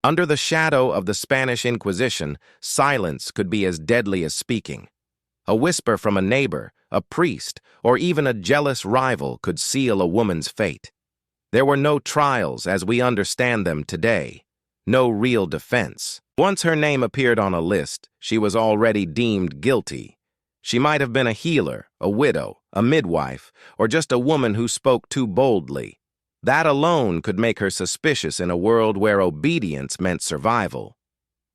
Under the shadow of the Spanish Inquisition, silence could be as deadly as speaking. A whisper from a neighbor, a priest, or even a jealous rival could seal a woman's fate. There were no trials as we understand them today, no real defense. Once her name appeared on a list, she was already deemed guilty. She might have been a healer, a widow, a midwife, or just a woman who spoke too boldly. That alone could make her suspicious in a world where obedience meant survival.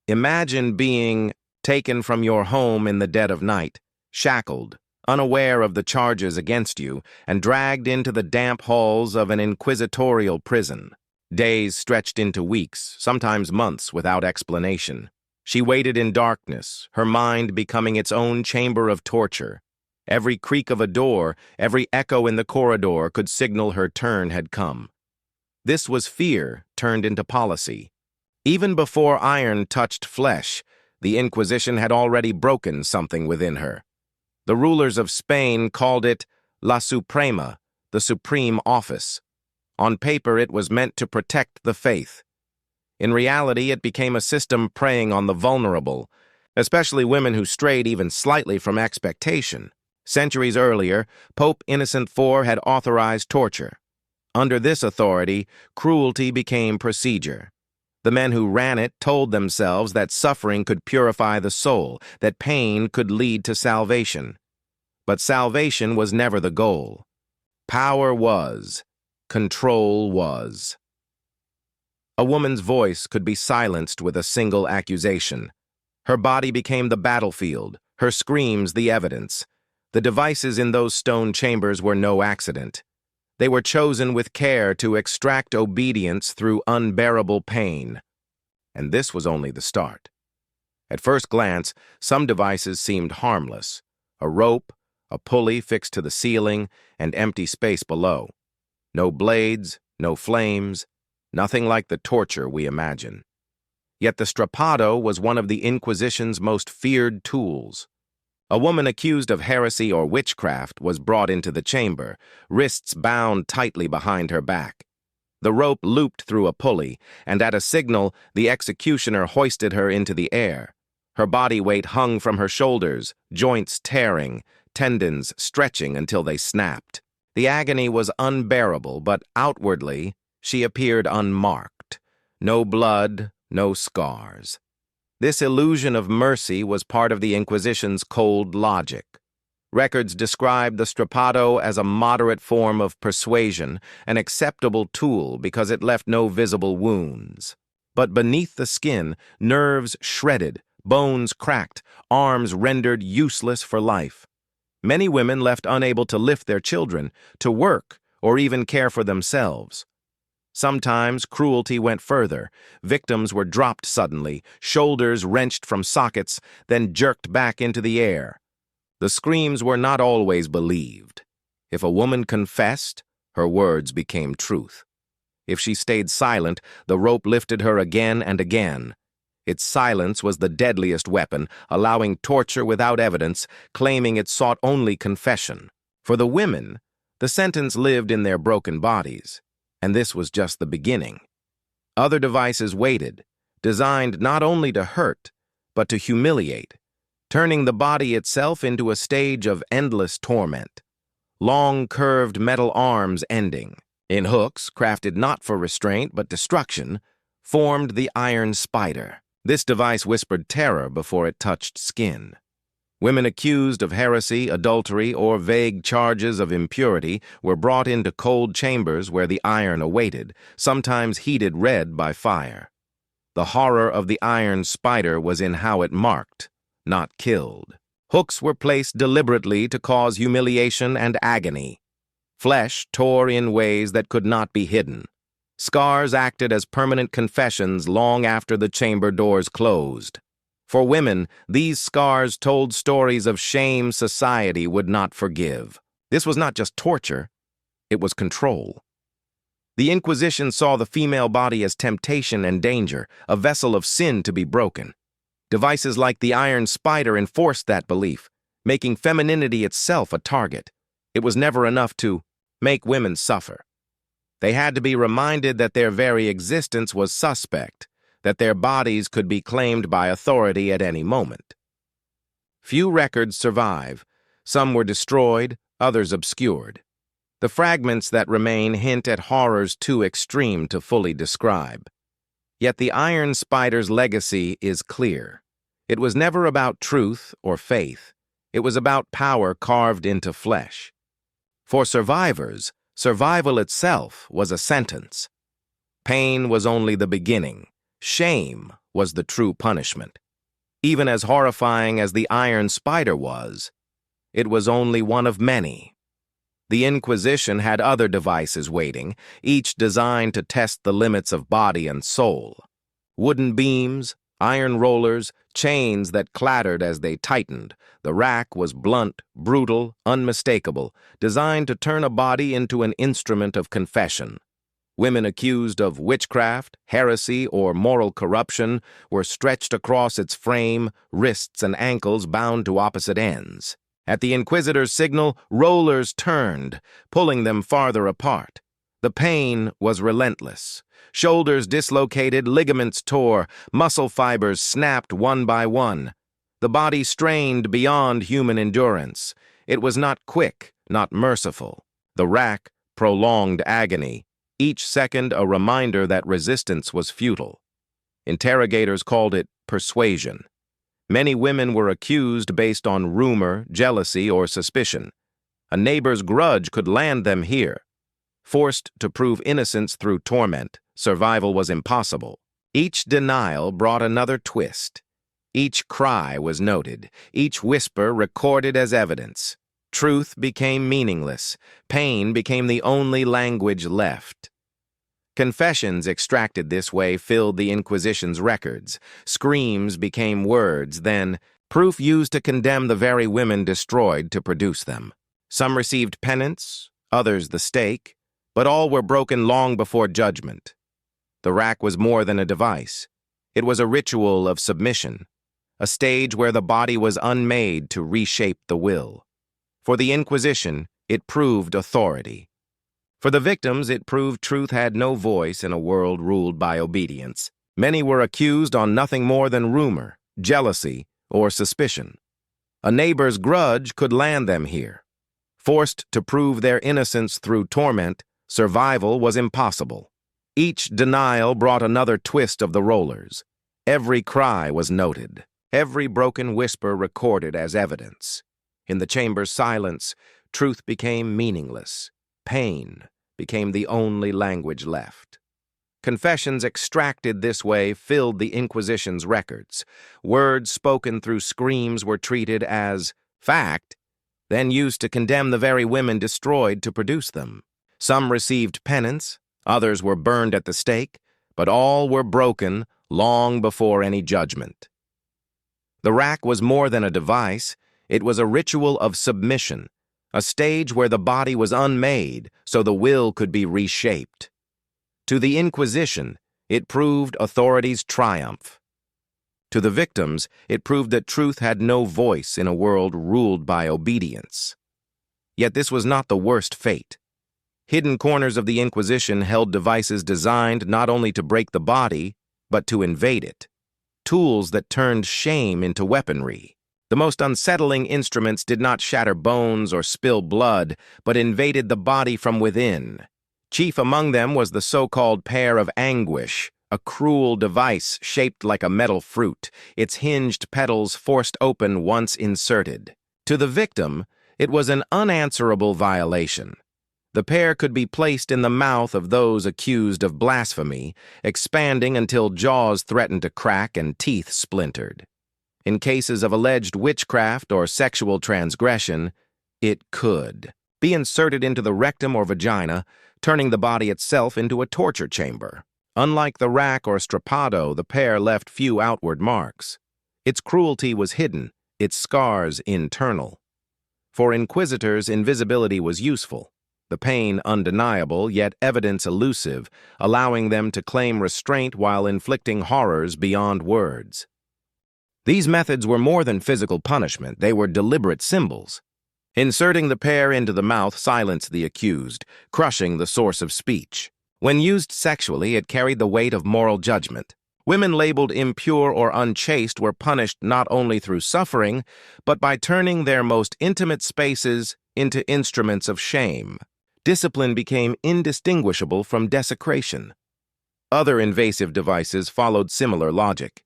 Imagine being taken from your home in the dead of night, shackled, unaware of the charges against you, and dragged into the damp halls of an inquisitorial prison. Days stretched into weeks, sometimes months, without explanation. She waited in darkness, her mind becoming its own chamber of torture. Every creak of a door, every echo in the corridor could signal her turn had come. This was fear turned into policy. Even before iron touched flesh, the Inquisition had already broken something within her. The rulers of Spain called it La Suprema, the Supreme Office. On paper, it was meant to protect the faith. In reality, it became a system preying on the vulnerable, especially women who strayed even slightly from expectation. Centuries earlier, Pope Innocent IV had authorized torture. Under this authority, cruelty became procedure. The men who ran it told themselves that suffering could purify the soul, that pain could lead to salvation. But salvation was never the goal. Power was. Control was. A woman's voice could be silenced with a single accusation. Her body became the battlefield, her screams the evidence. The devices in those stone chambers were no accident. They were chosen with care to extract obedience through unbearable pain. And this was only the start. At first glance, some devices seemed harmless. A rope, a pulley fixed to the ceiling, and empty space below. No blades, no flames, nothing like the torture we imagine. Yet the strapado was one of the Inquisition's most feared tools. A woman accused of heresy or witchcraft was brought into the chamber, wrists bound tightly behind her back. The rope looped through a pulley, and at a signal, the executioner hoisted her into the air. Her body weight hung from her shoulders, joints tearing, tendons stretching until they snapped. The agony was unbearable, but outwardly, she appeared unmarked. No blood, no scars. This illusion of mercy was part of the Inquisition's cold logic. Records describe the strapado as a moderate form of persuasion, an acceptable tool because it left no visible wounds. But beneath the skin, nerves shredded, bones cracked, arms rendered useless for life. Many women left unable to lift their children, to work, or even care for themselves. Sometimes cruelty went further. Victims were dropped suddenly, shoulders wrenched from sockets, then jerked back into the air. The screams were not always believed. If a woman confessed, her words became truth. If she stayed silent, the rope lifted her again and again. Its silence was the deadliest weapon, allowing torture without evidence, claiming it sought only confession. For the women, the sentence lived in their broken bodies. And this was just the beginning. Other devices waited, designed not only to hurt, but to humiliate, turning the body itself into a stage of endless torment. Long, curved metal arms ending, in hooks crafted not for restraint but destruction, formed the iron spider. This device whispered terror before it touched skin. Women accused of heresy, adultery, or vague charges of impurity were brought into cold chambers where the iron awaited, sometimes heated red by fire. The horror of the iron spider was in how it marked, not killed. Hooks were placed deliberately to cause humiliation and agony. Flesh tore in ways that could not be hidden. Scars acted as permanent confessions long after the chamber doors closed. For women, these scars told stories of shame society would not forgive. This was not just torture, it was control. The Inquisition saw the female body as temptation and danger, a vessel of sin to be broken. Devices like the iron spider enforced that belief, making femininity itself a target. It was never enough to make women suffer. They had to be reminded that their very existence was suspect. that their bodies could be claimed by authority at any moment. Few records survive. Some were destroyed, others obscured. The fragments that remain hint at horrors too extreme to fully describe. Yet the iron spider's legacy is clear. It was never about truth or faith. It was about power carved into flesh. For survivors, survival itself was a sentence. Pain was only the beginning. Shame was the true punishment. Even as horrifying as the iron spider was, it was only one of many. The Inquisition had other devices waiting, each designed to test the limits of body and soul. Wooden beams, iron rollers, chains that clattered as they tightened. The rack was blunt, brutal, unmistakable, designed to turn a body into an instrument of confession. Women accused of witchcraft, heresy, or moral corruption were stretched across its frame, wrists and ankles bound to opposite ends. At the Inquisitor's signal, rollers turned, pulling them farther apart. The pain was relentless. Shoulders dislocated, ligaments tore, muscle fibers snapped one by one. The body strained beyond human endurance. It was not quick, not merciful. The rack prolonged agony, each second a reminder that resistance was futile. Interrogators called it persuasion. Many women were accused based on rumor, jealousy, or suspicion. A neighbor's grudge could land them here. Forced to prove innocence through torment, survival was impossible. Each denial brought another twist. Each cry was noted, each whisper recorded as evidence. Truth became meaningless. Pain became the only language left. Confessions extracted this way filled the Inquisition's records. Screams became words, then proof used to condemn the very women destroyed to produce them. Some received penance, others the stake, but all were broken long before judgment. The rack was more than a device. It was a ritual of submission, a stage where the body was unmade to reshape the will. For the Inquisition, it proved authority. For the victims, it proved truth had no voice in a world ruled by obedience. Many were accused on nothing more than rumor, jealousy, or suspicion. A neighbor's grudge could land them here. Forced to prove their innocence through torment, survival was impossible. Each denial brought another twist of the rollers. Every cry was noted, every broken whisper recorded as evidence. In the chamber's silence, truth became meaningless. Pain became the only language left. Confessions extracted this way filled the Inquisition's records. Words spoken through screams were treated as fact, then used to condemn the very women destroyed to produce them. Some received penance, others were burned at the stake, but all were broken long before any judgment. The rack was more than a device. It was a ritual of submission, a stage where the body was unmade so the will could be reshaped. To the Inquisition, it proved authority's triumph. To the victims, it proved that truth had no voice in a world ruled by obedience. Yet this was not the worst fate. Hidden corners of the Inquisition held devices designed not only to break the body, but to invade it. Tools that turned shame into weaponry. The most unsettling instruments did not shatter bones or spill blood, but invaded the body from within. Chief among them was the so-called pear of anguish, a cruel device shaped like a metal fruit, its hinged petals forced open once inserted. To the victim, it was an unanswerable violation. The pear could be placed in the mouth of those accused of blasphemy, expanding until jaws threatened to crack and teeth splintered. In cases of alleged witchcraft or sexual transgression, it could be inserted into the rectum or vagina, turning the body itself into a torture chamber. Unlike the rack or strapado, the pear left few outward marks. Its cruelty was hidden, its scars internal. For inquisitors, invisibility was useful, the pain undeniable, yet evidence elusive, allowing them to claim restraint while inflicting horrors beyond words. These methods were more than physical punishment, they were deliberate symbols. Inserting the pear into the mouth silenced the accused, crushing the source of speech. When used sexually, it carried the weight of moral judgment. Women labeled impure or unchaste were punished not only through suffering, but by turning their most intimate spaces into instruments of shame. Discipline became indistinguishable from desecration. Other invasive devices followed similar logic.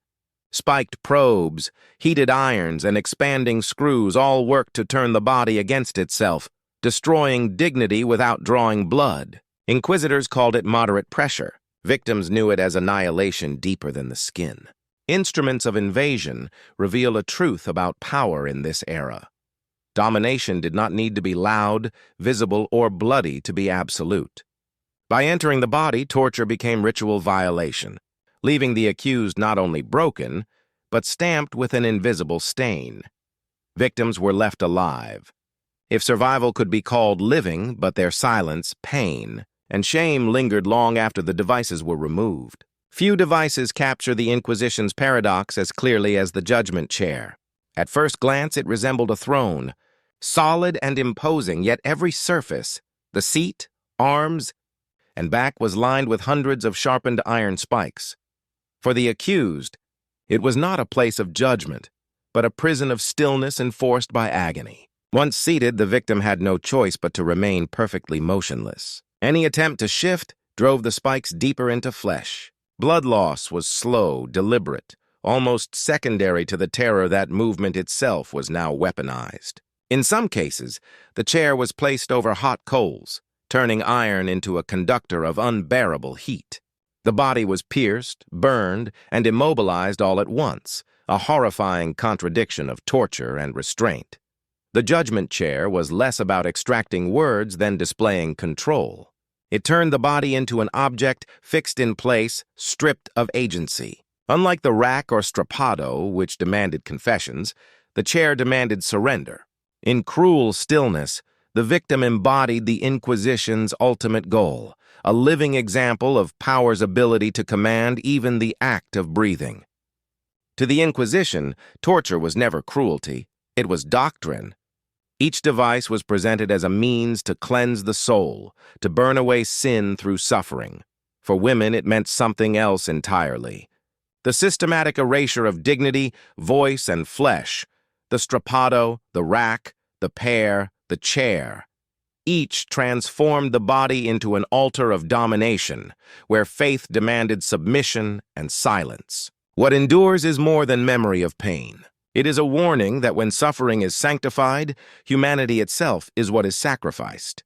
Spiked probes, heated irons, and expanding screws all worked to turn the body against itself, destroying dignity without drawing blood. Inquisitors called it moderate pressure. Victims knew it as annihilation deeper than the skin. Instruments of invasion reveal a truth about power in this era. Domination did not need to be loud, visible, or bloody to be absolute. By entering the body, torture became ritual violation, leaving the accused not only broken, but stamped with an invisible stain. Victims were left alive. If survival could be called living, but their silence, pain, and shame lingered long after the devices were removed. Few devices capture the Inquisition's paradox as clearly as the judgment chair. At first glance, it resembled a throne, solid and imposing, yet every surface, the seat, arms, and back was lined with hundreds of sharpened iron spikes. For the accused, it was not a place of judgment, but a prison of stillness enforced by agony. Once seated, the victim had no choice but to remain perfectly motionless. Any attempt to shift drove the spikes deeper into flesh. Blood loss was slow, deliberate, almost secondary to the terror that movement itself was now weaponized. In some cases, the chair was placed over hot coals, turning iron into a conductor of unbearable heat. The body was pierced, burned, and immobilized all at once, a horrifying contradiction of torture and restraint. The judgment chair was less about extracting words than displaying control. It turned the body into an object fixed in place, stripped of agency. Unlike the rack or strapado, which demanded confessions, the chair demanded surrender. In cruel stillness, the victim embodied the Inquisition's ultimate goal, a living example of power's ability to command even the act of breathing. To the Inquisition, torture was never cruelty, it was doctrine. Each device was presented as a means to cleanse the soul, to burn away sin through suffering. For women, it meant something else entirely. The systematic erasure of dignity, voice, and flesh, the strapado, the rack, the pear, the chair. Each transformed the body into an altar of domination, where faith demanded submission and silence. What endures is more than memory of pain. It is a warning that when suffering is sanctified, humanity itself is what is sacrificed.